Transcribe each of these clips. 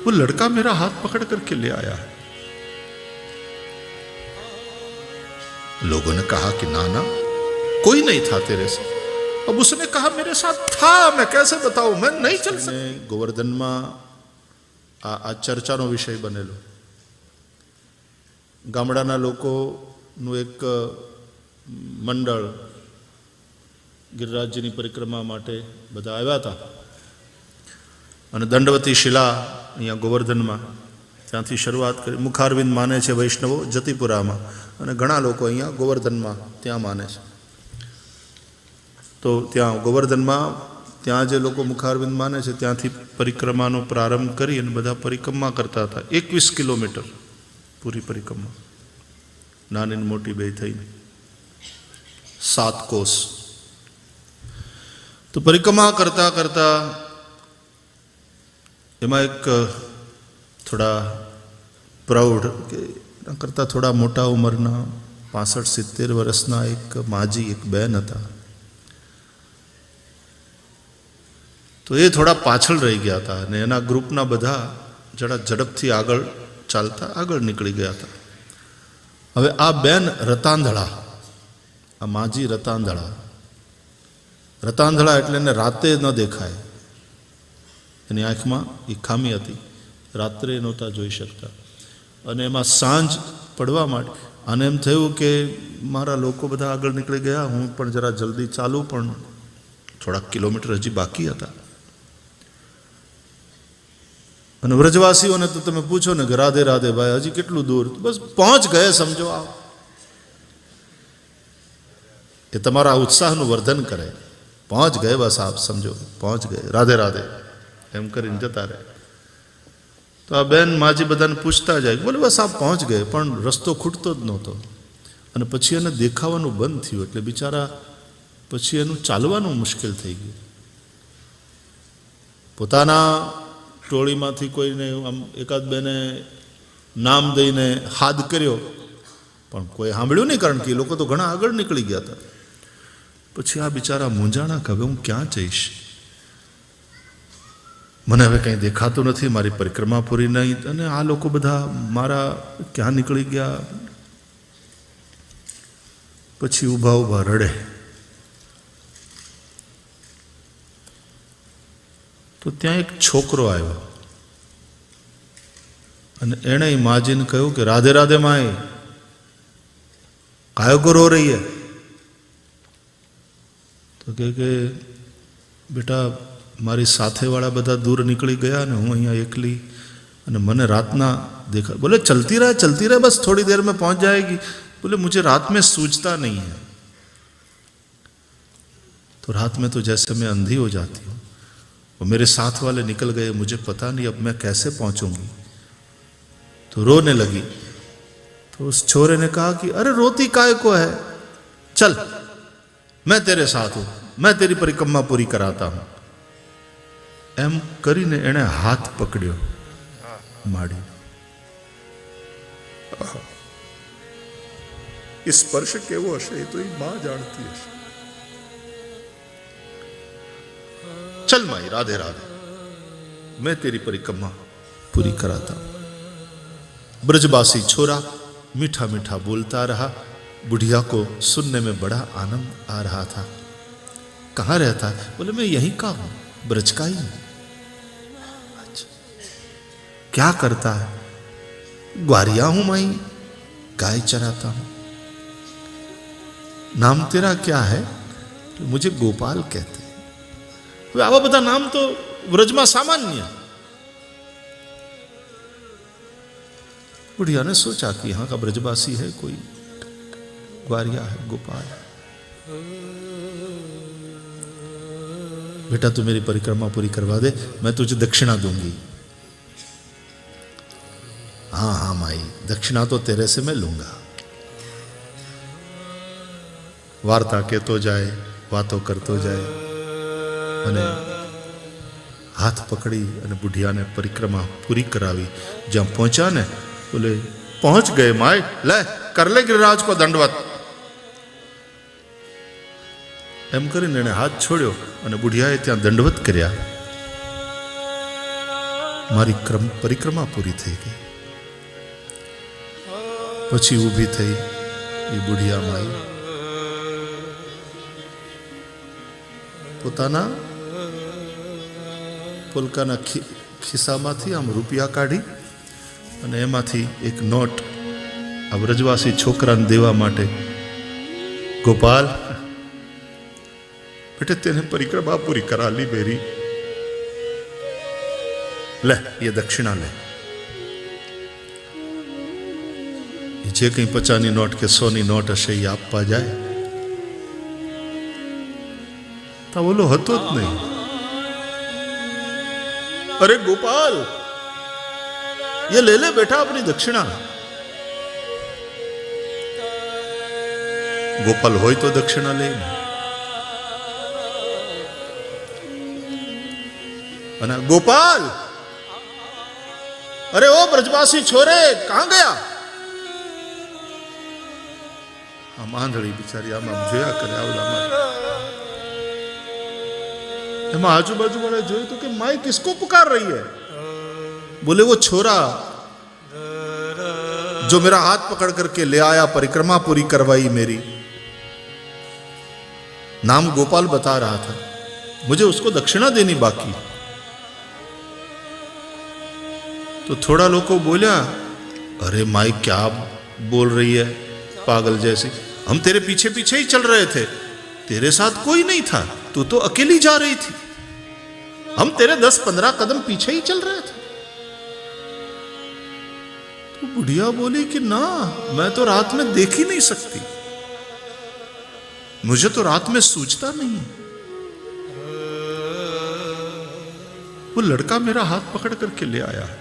वो लड़का मेरा हाथ पकड़ करके ले आया है। लोगों ने कहा कि ना ना, कोई नहीं था तेरे साथ। अब उसने कहा मेरे साथ था, मैं कैसे बताऊं, मैं नहीं चल सकता। गोवर्धन में आ चर्चा नो विषय बनेलो। गामडाना लोकोનું એક મંડળ ગિરિરાજજીની પરિક્રમા માટે બધા આવ્યા હતા અને દંડવતી શિલા અહીંયા ગોવર્ધનમાં ત્યાંથી શરૂઆત કરી. મુખારવિંદ માને છે વૈષ્ણવો જતિપુરામાં, અને ઘણા લોકો અહીંયા ગોવર્ધનમાં ત્યાં માને છે. તો ત્યાં ગોવર્ધનમાં ત્યાં જે લોકો મુખારવિંદ માને છે ત્યાંથી પરિક્રમાનો પ્રારંભ કરી અને બધા પરિક્રમા કરતા હતા. 21 કિલોમીટર પૂરી પરિક્રમા, નાની મોટી બે થઈને 7 કોસ. તો પરિક્રમા કરતા કરતા એમાં એક થોડા પ્રૌઢ કે એના કરતાં થોડા મોટા ઉંમરના 65-70 વર્ષના એક માજી, એક બેન હતા. તો એ થોડા પાછળ રહી ગયા હતા અને એના ગ્રુપના બધા જરા ઝડપથી આગળ ચાલતા આગળ નીકળી ગયા હતા. હવે આ બેન રતાંધળા, આ માજી રતાંધળા. રતાંધળા એટલે એને રાતે ન દેખાય, એની આંખમાં એ ખામી હતી, રાત્રે નહોતા જોઈ શકતા. અને એમાં સાંજ પડવા માંડી. અને એમ થયું કે મારા લોકો બધા આગળ નીકળી ગયા, હું પણ જરા જલ્દી ચાલું, પણ થોડાક કિલોમીટર હજી બાકી હતા. અને વ્રજવાસીઓને તો તમે પૂછો ને કે રાધે રાધે ભાઈ, હજી કેટલું દૂર? બસ પહોંચ ગયે સમજો. આવ એ તમારા ઉત્સાહનું વર્ધન કરે. પહોંચ ગયે, બસ આપ સમજો પહોંચ ગયે, રાધે રાધે એમ કરીને જતા રહે. તો આ બેન માજી બધાને પૂછતા જાય, બોલે બસ આપ પહોંચ ગયે, પણ રસ્તો ખૂટતો જ નહોતો. અને પછી એને દેખાવાનું બંધ થયું, એટલે બિચારા પછી એનું ચાલવાનું મુશ્કેલ થઈ ગયું. પોતાના ટોળીમાંથી કોઈને આમ એકાદ બેને નામ દઈને હાદ કર્યો, પણ કોઈ સાંભળ્યું નહીં, કારણ કે એ લોકો તો ઘણા આગળ નીકળી ગયા હતા. પછી આ બિચારા મૂંઝાણા કે હવે હું ક્યાં જઈશ? મને હવે કંઈ દેખાતું નથી, મારી પરિક્રમા પૂરી નહીં, અને આ લોકો બધા મારા ક્યાં નીકળી ગયા. પછી ઊભા ઊભા રડે. તો ત્યાં એક છોકરો આવ્યો અને એણે માજીને કહ્યું કે રાધે રાધે માએ, કાયો કો રો રહી હે? તો કે બેટા, મારી સાથેવાળા બધા દૂર નીકળી ગયા ને હું અહીંયા એકલી, અને મને રાतना देखा. बोले चलती रहे बस थोड़ी देर में पहुंच जाएगी. बोले मुझे रात में सूझता नहीं है, तो रात में तो जैसे मैं अंधी हो जाती हूँ. वो मेरे साथ वाले निकल गए, मुझे पता नहीं अब मैं कैसे पहुंचूंगी. तो रोने लगी. तो उस छोरे ने कहा कि अरे रोती काय को है, चल मैं तेरे साथ हूं, मैं तेरी परिक्रमा पूरी कराता हूं. एम करीने एने हाथ पकड़्यो माड़ी. स्पर्श केवो हशे तो ई मां जानती हशे. चल माई, राधे राधे, मैं तेरी परिक्रमा पूरी कराता हूं. ब्रजवासी छोरा मीठा मीठा बोलता रहा. बुढ़िया को सुनने में बड़ा आनंद आ रहा था. कहाँ रहता है? बोले मैं यहीं का हूं, ब्रज का ही हूं. अच्छा, क्या करता है? ग्वारिया हूं माई, गाय चराता हूं. नाम तेरा क्या है? तो मुझे गोपाल कहते हैं. आवा बधा नाम तो व्रज में सामान्य. बुढ़िया ने सोचा कि यहाँ का ब्रजवासी है कोई, ग्वारिया है, गोपाल. बेटा तू मेरी परिक्रमा पूरी करवा दे, मैं तुझे दक्षिणा दूंगी. हाँ हाँ माई, दक्षिणा तो तेरे से मैं लूंगा. वार्ता कहतो जाए, वातो करतो जाए, અને હાથ પકડી અને બુઢિયાને પરિક્રમા પૂરી કરાવી. જ્યાં પહોંચ્યા ને, બોલે પહોંચ ગયે માય, લે કર લે गिरिराज को दंडवत. એમ કરીને એને હાથ છોડ્યો અને બુઢિયાએ ત્યાં દંડવત કર્યા. મારી પરિક્રમા પૂરી થઈ ગઈ. પછી ઊભી થઈ એ બુઢિયા માઈ પોતાના પોલકાના ખિસ્સામાંથી આમ રૂપિયા કાઢી અને એમાંથી એક નોટ આ વ્રજવાસી છોકરાને દેવા માટે, ગોપાલ बेटे तेने परिक्रमा पूरी करा ली मेरी, ले ये दक्षिणा ले. જે કંઈ 50ની નોટ કે 100ની નોટ હશે એ આપવા જાય તો ઓલો હતો જ નહીં. અરે ગોપાલ ये ले ले बेटा अपनी दक्षिणा. गोपाल होय तो दक्षिणा ले. અને गोपाल अरे ओ ब्रजवासी छोरे कहां गया. આમ આંધળી બિચારી આમ જોયા કરે આવલામાં. એમાં આજુબાજુ વાળે જોયું તો કે માઈ કિસકો પુકાર રહી है. बोले वो छोरा जो मेरा हाथ पकड़ करके ले आया, परिक्रमा पूरी करवाई मेरी, नाम गोपाल बता रहा था, मुझे उसको दक्षिणा देनी बाकी. तो थोड़ा लोग बोला अरे माई क्या बोल रही है पागल जैसी, हम तेरे पीछे पीछे ही चल रहे थे, तेरे साथ कोई नहीं था, तू तो अकेली जा रही थी, हम तेरे 10-15 कदम पीछे ही चल रहे थे. तो बुढ़िया बोली कि ना, मैं तो रात में देख ही नहीं सकती, मुझे तो रात में सूझता नहीं. वो लड़का मेरा हाथ पकड़ करके ले आया है.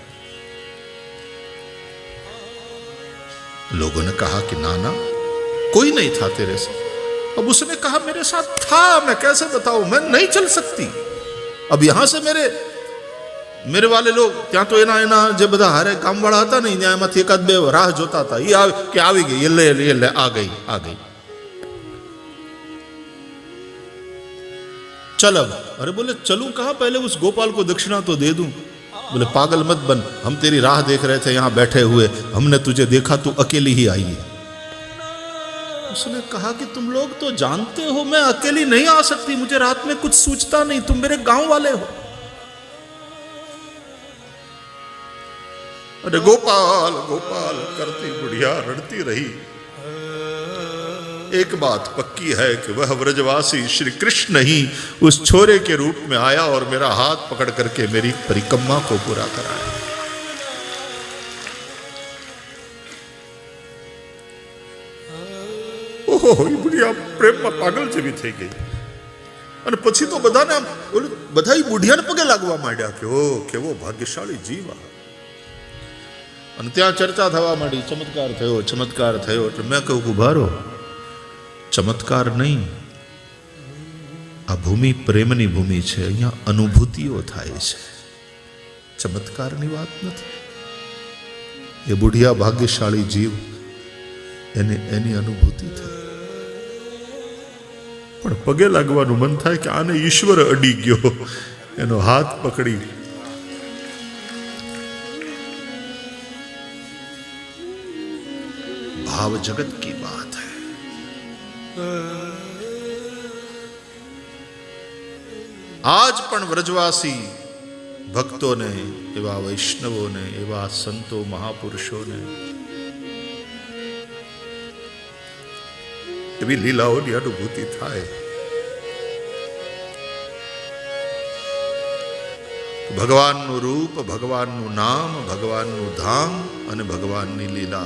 लोगों ने कहा कि ना ना कोई नहीं था तेरे साथ. अब उसने कहा मेरे साथ था, मैं कैसे बताऊं, मैं नहीं चल सकती. अब यहां से मेरे वाले लोग ત્યાં તો એના જે બધા હારે કામવાળા હતા ને ત્યાં એમાંથી એકાદ બે રાહ જોતા હતા. એ કે આવી ગઈ, એ લે આ ગઈ. चल अब. अरे बोले चलूं कहां, पहले उस गोपाल को दक्षिणा तो दे दूं. बोले पागल मत बन, हम तेरी राह देख रहे थे यहां बैठे हुए, हमने तुझे देखा तू अकेली ही आई है. उसने कहा कि तुम लोग तो जानते हो मैं अकेली नहीं आ सकती, मुझे रात में कुछ सूझता नहीं, तुम मेरे गांव वाले हो. अरे गोपाल गोपाल करती बुढ़िया रड़ती रही. एक बात पक्की है कि वह व्रजवासी श्री कृष्ण ही उस छोरे के रूप में आया और मेरा हाथ पकड़ करके मेरी परिक्रमा को पूरा कराया. ओहो, ये बुढ़िया प्रेम में पागल जेवी થઈ ગઈ. અને પછી તો બધાને બધા બુઢિયાને પગે લાગવા માંડ્યા કે ઓ કેવો ભાગ્યશાળી જીવ. અને ત્યાં ચર્ચા થવા માંડી, ચમત્કાર થયો. એટલે મેં કહ્યું ઉભા રહો, ચમત્કાર નહીં, આ ભૂમિ પ્રેમની ભૂમિ છે, અહીંયા અનુભૂતિઓ થાય છે, ચમત્કારની વાત નથી. એ બુઢિયા ભાગ્યશાળી જીવ, એની અનુભૂતિ થઈ. પણ પગે લાગવાનું મન થાય કે આને ઈશ્વર અડી ગયો, એનો હાથ પકડી. भाव जगत की बात है. आज पण व्रजवासी भक्तों ने, एवा वैष्णवों ने, एवा संतो महापुरुषों ने एवी लीलाओनी अनुभूति थाय. भगवानનું રૂપ, ભગવાનનું નામ, ભગવાનનું ધામ અને ભગવાનની લીલા.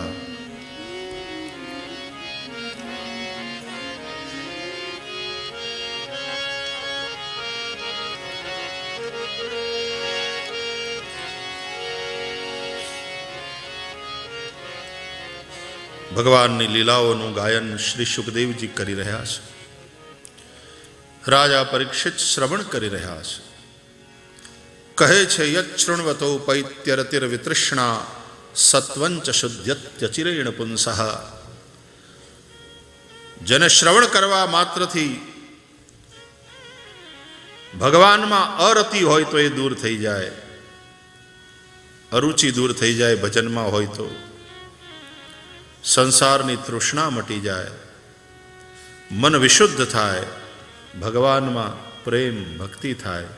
ભગવાનની લીલાઓનું ગાયન શ્રી સુખદેવજી કરી રહ્યા છે. રાજા પરીક્ષિત શ્રવણ કરી રહ્યા છે. કહે છે યત શૃણવતો પૈત્યરતિર વિતૃષ્ણા સત્વંચ શુદ્ધ્યચિરેણ પુંસઃ. જેને શ્રવણ કરવા માત્રથી ભગવાનમાં અરતિ હોય તો એ દૂર થઈ જાય. અરુચિ દૂર થઈ જાય ભજનમાં હોય તો, સંસારની તૃષ્ણા મટી જાય, મન વિશુદ્ધ થાય, ભગવાનમાં પ્રેમ ભક્તિ થાય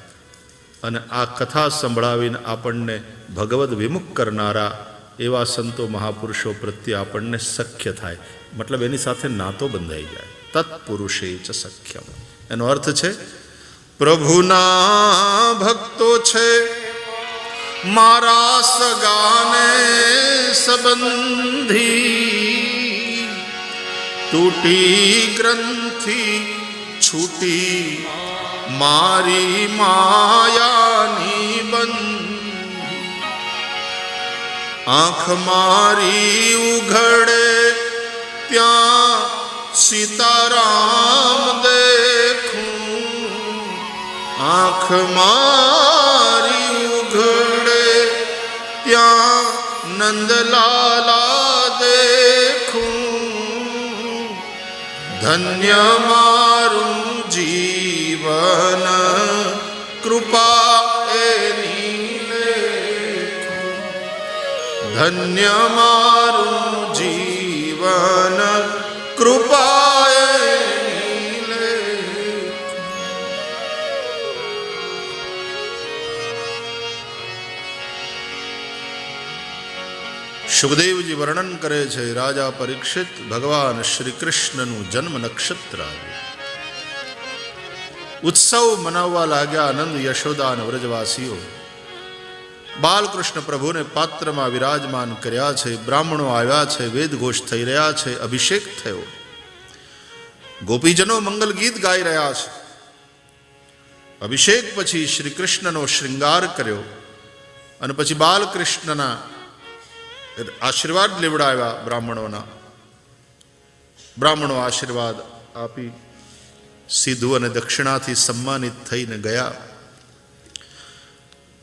અને આ કથા સંભળાવીને આપણને ભગવદ વિમુખ કરનારા એવા સંતો મહાપુરુષો પ્રત્યે આપણને સખ્ય થાય, મતલબ એની સાથે નાતો બંધાઈ જાય. તત્પુરુષે ચ સખ્યમ, એનો અર્થ છે પ્રભુના ભક્તો છે મારા સગાને સંબંધી, તૂટી ગ્રંથિ છૂટી મારી માયાની બંધ, આંખ મારી ઉઘડે ત્યાં સીતારામ દેખું, આંખ મારી ઉઘડે ત્યાં નંદલાલા દેખું, ધન્ય મારું જીવન કૃપા એની લેખું, ધન્ય મારું જીવન કૃપા એની લેખું. સુખદેવજી વર્ણન કરે છે, રાજા પરીક્ષિત ભગવાન શ્રી કૃષ્ણનું જન્મ નક્ષત્ર આવ્યું, ઉત્સવ મનાવવા લાગ્યા આનંદ યશોદા અને વ્રજવાસીઓ. બાલકૃષ્ણ પ્રભુને પાત્રમાં વિરાજમાન કર્યા છે, બ્રાહ્મણો આવ્યા છે, વેદઘોષ થઈ રહ્યા છે, અભિષેક થયો, ગોપીજનો મંગલ ગીત ગાઈ રહ્યા છે. અભિષેક પછી શ્રી કૃષ્ણનો શ્રૃંગાર કર્યો અને પછી બાલકૃષ્ણના આશીર્વાદ લેવડાવ્યા બ્રાહ્મણોના. બ્રાહ્મણો આશીર્વાદ આપી સીધું અને દક્ષિણાથી સન્માનિત થઈને ગયા.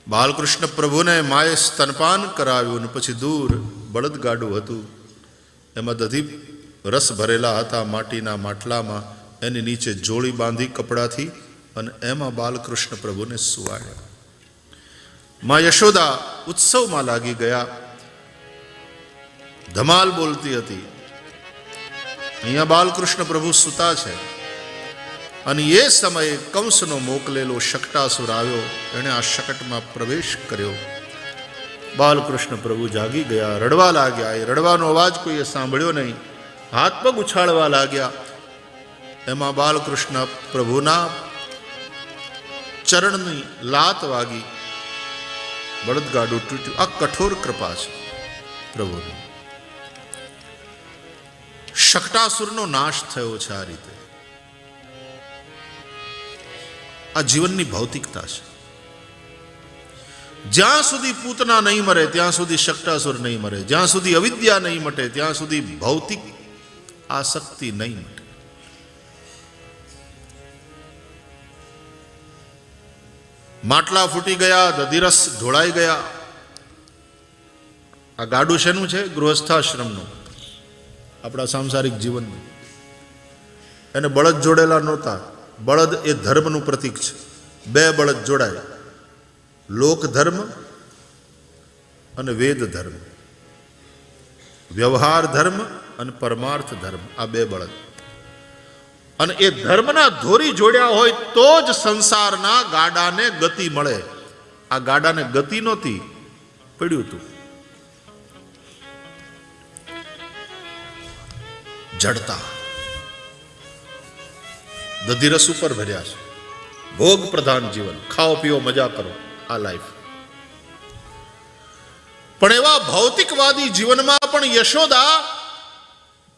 બાલકૃષ્ણ પ્રભુને માએ સ્તનપાન કરાવ્યું અને પછી દૂર બળદગાડું હતું, એમાં દધી રસ ભરેલા હતા માટીના માટલામાં, એની નીચે જોડી બાંધી કપડાથી અને એમાં બાલકૃષ્ણ પ્રભુને સુવાડ્યા. મા યશોદા ઉત્સવમાં લાગી ગયા, ધમાલ બોલતી હતી. અહીંયા બાલકૃષ્ણ પ્રભુ સૂતા છે અને એ સમયે કંસનો મોકલેલો શકટાસુર આવ્યો, એણે આ શકટમાં પ્રવેશ કર્યો. બાલકૃષ્ણ પ્રભુ જાગી ગયા, રડવા લાગ્યા. એ રડવાનો અવાજ કોઈએ સાંભળ્યો નહીં, હાથ પગ ઉછાળવા લાગ્યા. એમાં બાલકૃષ્ણ પ્રભુના ચરણની લાત વાગી, બળદગાડું તૂટ્યું. આ કઠોર કૃપા છે પ્રભુની. શકટાસુરનો નાશ થયો છે આ રીતે. આ જીવનની ભૌતિકતા છે. જ્યાં સુધી પૂતના નહીં મરે ત્યાં સુધી શકટાસુર નહીં મરે, જ્યાં સુધી અવિદ્યા નહીં મટે ત્યાં સુધી ભૌતિક આસક્તિ નહીં મટે. માટલા ફૂટી ગયા, દધીરસ ઢોળાઈ ગયા. આ ગાડું શેનું છે? ગૃહસ્થાશ્રમનું, આપણા સાંસારિક જીવનનું. એને બળદ જોડેલા નહોતા. બળદ એ ધર્મનું પ્રતીક છે. બે બળદ જોડાય, લોક ધર્મ અને વેદ ધર્મ, વ્યવહાર ધર્મ અને પરમાર્થ ધર્મ, આ બે બળદ. અને એ ધર્મના ધોરી જોડ્યા હોય તો જ સંસારના ગાડાને ગતિ મળે. આ ગાડાને ગતિ નહોતી, પડ્યું હતું, જડતા. દધીરસ ઉપર ભર્યા છે, ભોગ પ્રધાન જીવન, ખાઓ પીઓ મજા કરો, આ લાઈફ. પણ એવા ભૌતિકવાદી જીવનમાં પણ યશોદા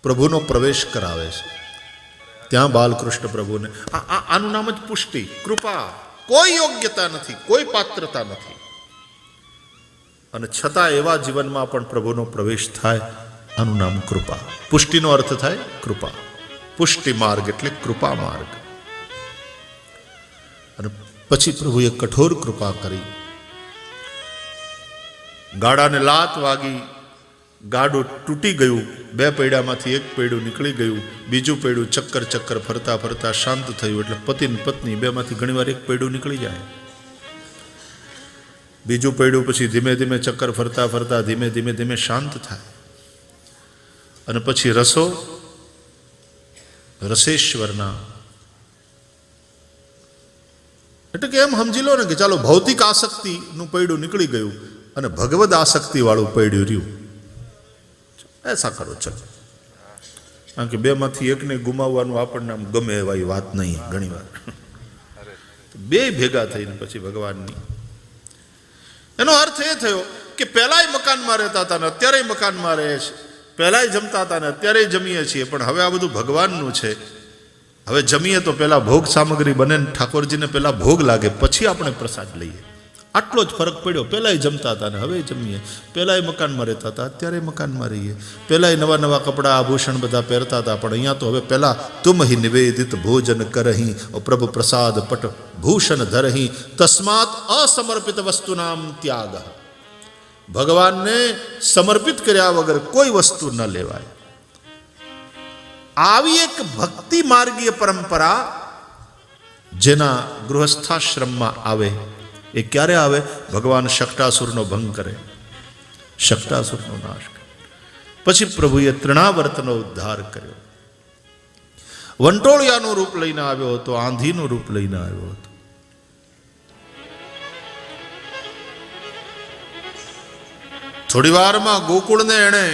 પ્રભુનો પ્રવેશ કરાવે છે. ત્યાં બાલકૃષ્ણ પ્રભુને આનું નામ જ પુષ્ટિ, કૃપા. કોઈ યોગ્યતા નથી, કોઈ પાત્રતા નથી, અને છતાં એવા જીવનમાં પણ પ્રભુનો પ્રવેશ થાય, આનું નામ કૃપા. પુષ્ટિનો અર્થ થાય કૃપા. પુષ્ટિ માર્ગ એટલે કૃપા માર્ગ. અને પછી પ્રભુએ કઠોર કૃપા કરી. ગાડાને લાત વાગી, ગાડું તૂટી ગયું, બે પૈડામાંથી એક પૈડું નીકળી ગયું, બીજું પૈડું ચક્કર ચક્કર ફરતા ફરતા શાંત થયું. એટલે પતિ ને પત્ની બેમાંથી ઘણીવાર એક પૈડું નીકળી જાય. બીજું પૈડું પછી ધીમે ધીમે ચક્કર ફરતા ફરતા ધીમે ધીમે ધીમે શાંત થાય, અને પછી રસો રસેશ્વરના, એટલે કે એમ સમજી લો ને કે ચાલો ભૌતિક આસક્તિનું પૈડું નીકળી ગયું અને ભગવદ આસક્તિ વાળું પૈડું રહ્યું. એસા કરો ચલો, કારણ કે બેમાંથી એકને ગુમાવવાનું આપણને આમ ગમે એવી વાત નહીં. ઘણી વાર બે ભેગા થઈને પછી ભગવાનની, એનો અર્થ એ થયો કે પહેલાય મકાનમાં રહેતા હતા ને અત્યારે મકાનમાં રહે છે, પહેલાય જમતા હતા ને અત્યારે જમીએ છીએ, પણ હવે આ બધું ભગવાનનું છે. હવે જમીએ તો પહેલા ભોગ સામગ્રી બને, ઠાકોરજીને પહેલા ભોગ લાગે, પછી આપણે પ્રસાદ લઈએ. આટલો જ ફરક પડ્યો. પહેલાંય જમતા હતા ને હવે જમીએ, પહેલાંય મકાનમાં રહેતા હતા અત્યારે મકાનમાં રહીએ, પહેલાંય નવા નવા કપડાં આભૂષણ બધા પહેરતા હતા, પણ અહીંયા તો હવે પહેલાં તુમ હિ નિવેદિત ભોજન કરહી પ્રભુ પ્રસાદ પટ ભૂષણ ધરહી તસ્માત અસમર્પિત વસ્તુનામ ત્યાગ. ભગવાનને સમર્પિત કર્યા વગર કોઈ વસ્તુ ન લેવાય. આવી એક ભક્તિ માર્ગીય પરંપરા જેના ગૃહસ્થાશ્રમમાં આવે, એ ક્યારે આવે? ભગવાન શક્ટાસુરનો ભંગ કરે, શક્ટાસુરનો નાશ કરે. પછી પ્રભુએ તૃણાવર્તનો ઉદ્ધાર કર્યો. વંટોળિયાનું રૂપ લઈને આવ્યો હતો, આંધીનું રૂપ લઈને આવ્યો હતો. થોડી વારમાં ગોકુળને એણે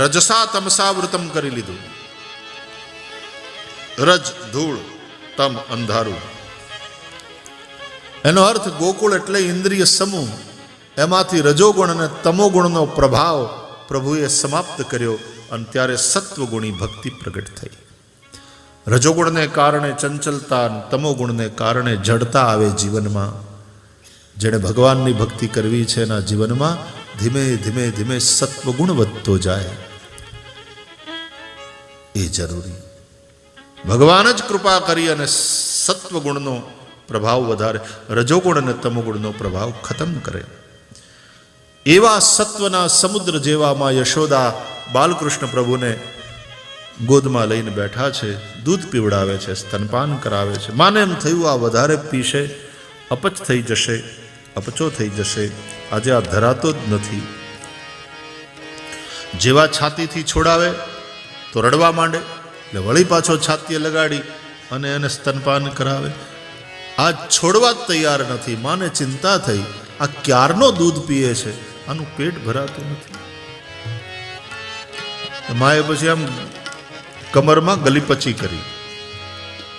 રજસા તમસા વૃતમ કરી લીધું. રજ ધૂળ, તમ અંધારું. એનો અર્થ ગોકુળ એટલે ઇન્દ્રિય સમૂહ, એમાંથી રજોગુણ અને તમોગુણનો પ્રભાવ પ્રભુએ સમાપ્ત કર્યો, અને ત્યારે સત્વગુણી ભક્તિ પ્રગટ થઈ. રજોગુણને કારણે ચંચલતા, તમોગુણને કારણે જડતા આવે જીવનમાં. જેણે ભગવાનની ભક્તિ કરવી છે એના જીવનમાં ધીમે ધીમે ધીમે સત્વગુણ વધતો જાય, એ જરૂરી. ભગવાન જ કૃપા કરી અને સત્વગુણનો પ્રભાવ વધારે, રજોગુણ અને તમોગુણનો પ્રભાવ ખતમ કરે. એવા સત્વના સમુદ્ર જેવામાં યશોદા બાલકૃષ્ણ પ્રભુને ગોદમાં લઈને બેઠા છે, દૂધ પીવડાવે છે, સ્તનપાન કરાવે છે. માને એમ થયું આ વધારે પીશે, અપચ થઈ જશે, અપચો થઈ જશે, આજે આ ધરાતો જ નથી. જેવા છાતીથી છોડાવે તો રડવા માંડે, એટલે વળી પાછો છાતીએ લગાડી અને એને સ્તનપાન કરાવે. આ છોડવા જ તૈયાર નથી. માને ચિંતા થઈ, આ ક્યારનો દૂધ પીએ છે, આનું પેટ ભરાતું નથી. માએ પછી આમ કમરમાં ગલીપચી કરી.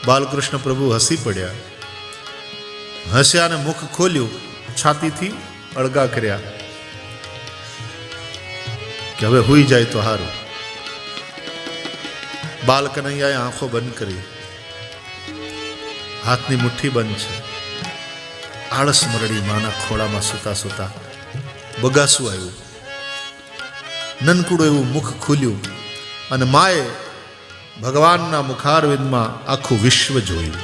બાલકૃષ્ણ પ્રભુ હસી પડ્યા, હસ્યા અને મુખ ખોલ્યું, છાતીથી અળગા કર્યા કે હવે હુઈ જાય તો હારું. બાલ કનૈયાએ આંખો બંધ કરી, હાથની મુઠ્ઠી બંધ છે. આળસ મરડી માના ખોળામાં સૂતા સૂતા બગાસું આવ્યું, નનકુડું એવું મુખ ખુલ્યું, અને માએ ભગવાનના મુખારવિંદમાં આખું વિશ્વ જોયું.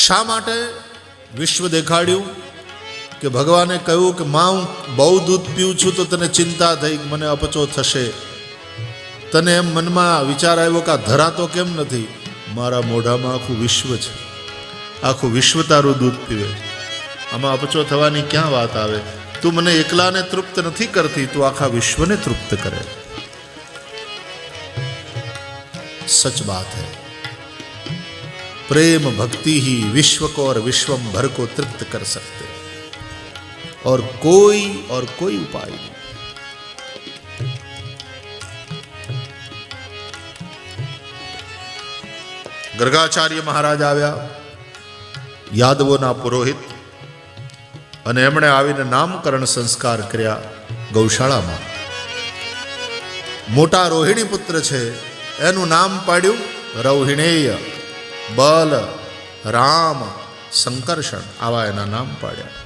શા માટે વિશ્વ દેખાડ્યું? કે ભગવાને કહ્યું કે માં, હું બહુ દૂધ પીઉં છું તો તને ચિંતા થઈ, મને અપચો થશે. તને એમ મનમાં વિચાર આવ્યો કે આ ધરાતો કેમ નથી? મારા મોઢામાં આખું વિશ્વ છે, આખું વિશ્વ તારું દૂધ પીવે, આમાં અપચો થવાની ક્યાં વાત આવે? તું મને એકલાને તૃપ્ત નથી કરતી, તું આખા વિશ્વને તૃપ્ત કરે. सच बात है, प्रेम भक्ति ही विश्व को और विश्वम भर को तृप्त कर सकते, और कोई उपाय नहीं. गर्गाचार्य महाराज આવ્યા, યાદવોના પુરોહિત, અને એમણે આવીને નામકરણ સંસ્કાર કર્યા ગૌશાળામાં. મોટા રોહિણી પુત્ર છે, એનું નામ પાડ્યું રૌહિણેય. બલ, રામ, સંકર્ષણ, આવા એના નામ પાડ્યા.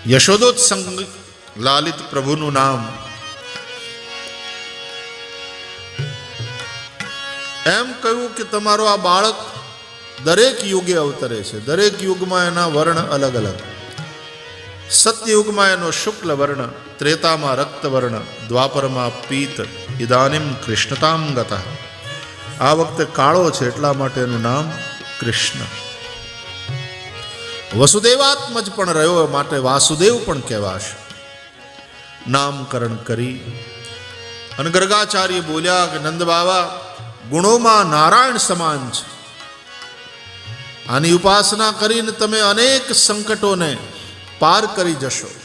યશોદોત્સંગ લાલિત પ્રભુનું નામ. એમ કહ્યું કે તમારો આ બાળક દરેક યુગે અવતરે છે, દરેક યુગમાં એના વર્ણ અલગ અલગ. સત્યયુગમાં એનો શુક્લ વર્ણ, ત્રેતામાં રક્તવર્ણ, દ્વાપરમાં પીત, ઇદાનીમ કૃષ્ણતામ ગતઃ. આ વખતે કાળો છે એટલા માટે એનું નામ કૃષ્ણ. વસુદેવાત્મજ પણ રહ્યો માટે વાસુદેવ પણ કહેવાશે. નામકરણ કરી અને ગર્ગાચાર્ય બોલ્યા કે નંદ બાવા ગુણોમાં નારાયણ સમાન છે. આની ઉપાસના કરીને તમે અનેક સંકટોને પાર કરી જશો.